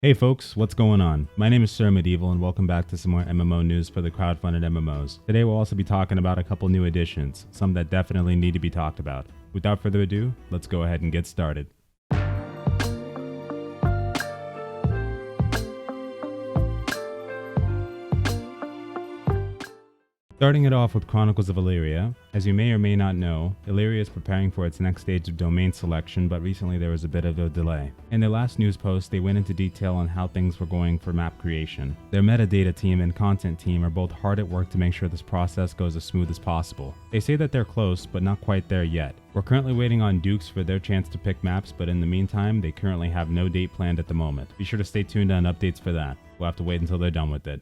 Hey folks, what's going on? My name is Sir Medieval and welcome back to some more MMO news for the crowdfunded MMOs. Today we'll also be talking about a couple new additions, some that definitely need to be talked about. Without further ado, let's go ahead and get started. Starting it off with Chronicles of Elyria. As you may or may not know, Elyria is preparing for its next stage of domain selection, but recently there was a bit of a delay. In their last news post, they went into detail on how things were going for map creation. Their metadata team and content team are both hard at work to make sure this process goes as smooth as possible. They say that they're close, but not quite there yet. We're currently waiting on Dukes for their chance to pick maps, but in the meantime, they currently have no date planned at the moment. Be sure to stay tuned on updates for that. We'll have to wait until they're done with it.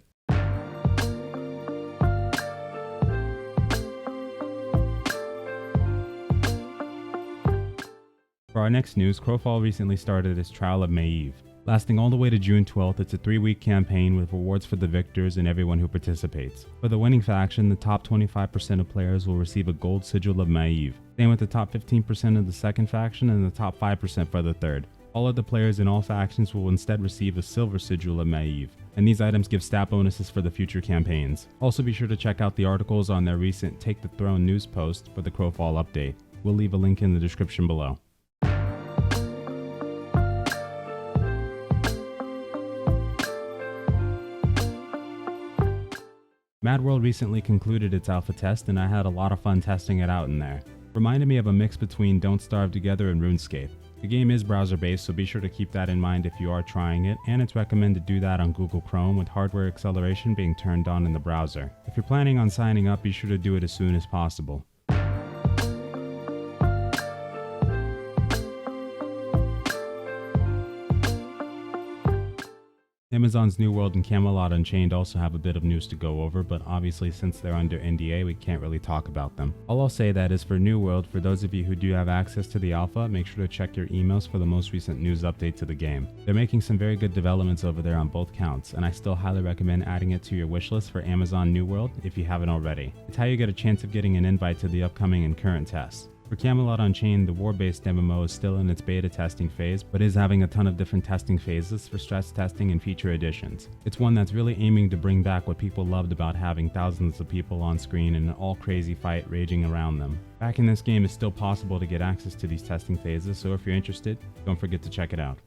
For our next news, Crowfall recently started its trial of MEOW. Lasting all the way to June 12th, it's a 3-week campaign with rewards for the victors and everyone who participates. For the winning faction, the top 25% of players will receive a gold sigil of MEOW. Same with the top 15% of the second faction and the top 5% for the third. All of the players in all factions will instead receive a silver sigil of MEOW, and these items give stat bonuses for the future campaigns. Also be sure to check out the articles on their recent Take the Throne news post for the Crowfall update. We'll leave a link in the description below. MadWorld recently concluded its alpha test and I had a lot of fun testing it out in there. Reminded me of a mix between Don't Starve Together and RuneScape. The game is browser based, so be sure to keep that in mind if you are trying it, and it's recommended to do that on Google Chrome with hardware acceleration being turned on in the browser. If you're planning on signing up, be sure to do it as soon as possible. Amazon's New World and Camelot Unchained also have a bit of news to go over, but obviously since they're under NDA, we can't really talk about them. All I'll say that is for New World, for those of you who do have access to the alpha, make sure to check your emails for the most recent news update to the game. They're making some very good developments over there on both counts, and I still highly recommend adding it to your wishlist for Amazon New World if you haven't already. It's how you get a chance of getting an invite to the upcoming and current tests. For Camelot Unchained, the war-based MMO is still in its beta testing phase, but is having a ton of different testing phases for stress testing and feature additions. It's one that's really aiming to bring back what people loved about having thousands of people on screen and an all-crazy fight raging around them. Back in this game, it's still possible to get access to these testing phases, so if you're interested, don't forget to check it out.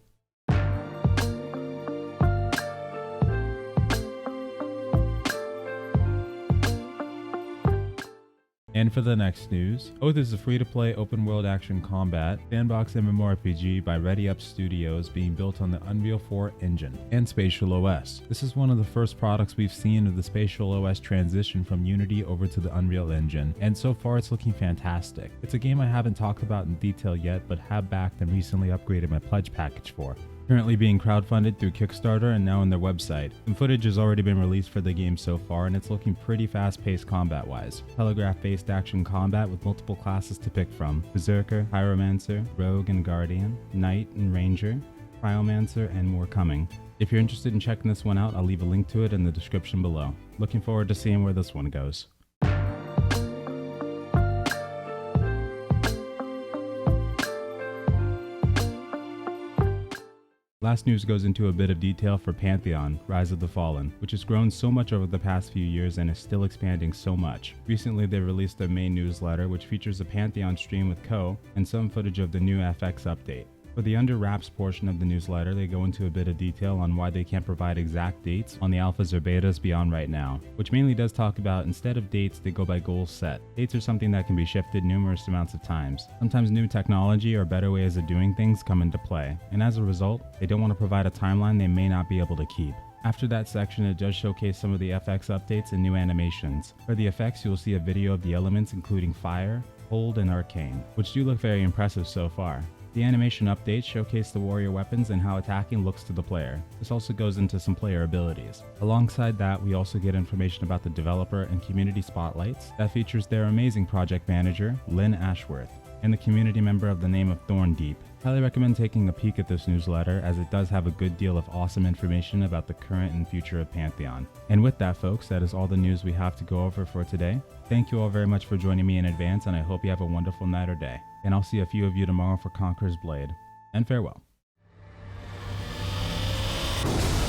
And for the next news, Oath is a free-to-play open-world action combat sandbox MMORPG by ReadyUp Studios being built on the Unreal 4 engine and Spatial OS. This is one of the first products we've seen of the Spatial OS transition from Unity over to the Unreal Engine, and so far it's looking fantastic. It's a game I haven't talked about in detail yet, but have backed and recently upgraded my pledge package for. Currently being crowdfunded through Kickstarter and now on their website. Some footage has already been released for the game so far and it's looking pretty fast-paced combat-wise. Telegraph-based action combat with multiple classes to pick from: Berserker, Pyromancer, Rogue and Guardian, Knight and Ranger, Cryomancer, and more coming. If you're interested in checking this one out, I'll leave a link to it in the description below. Looking forward to seeing where this one goes. Last news goes into a bit of detail for Pantheon, Rise of the Fallen, which has grown so much over the past few years and is still expanding so much. Recently they released their main newsletter, which features a Pantheon stream with CoE and some footage of the new FX update. For the under wraps portion of the newsletter, they go into a bit of detail on why they can't provide exact dates on the alphas or betas beyond right now, which mainly does talk about instead of dates, they go by goals set. Dates are something that can be shifted numerous amounts of times. Sometimes new technology or better ways of doing things come into play, and as a result, they don't want to provide a timeline they may not be able to keep. After that section, it does showcase some of the FX updates and new animations. For the effects, you'll see a video of the elements including fire, cold, and arcane, which do look very impressive so far. The animation updates showcase the warrior weapons and how attacking looks to the player. This also goes into some player abilities. Alongside that, we also get information about the developer and community spotlights that features their amazing project manager, Lynn Ashworth, and the community member of the name of Thorndeep. Highly recommend taking a peek at this newsletter as it does have a good deal of awesome information about the current and future of Pantheon. And with that folks, that is all the news we have to go over for today. Thank you all very much for joining me in advance, and I hope you have a wonderful night or day. And I'll see a few of you tomorrow for Conqueror's Blade. And farewell. Bye.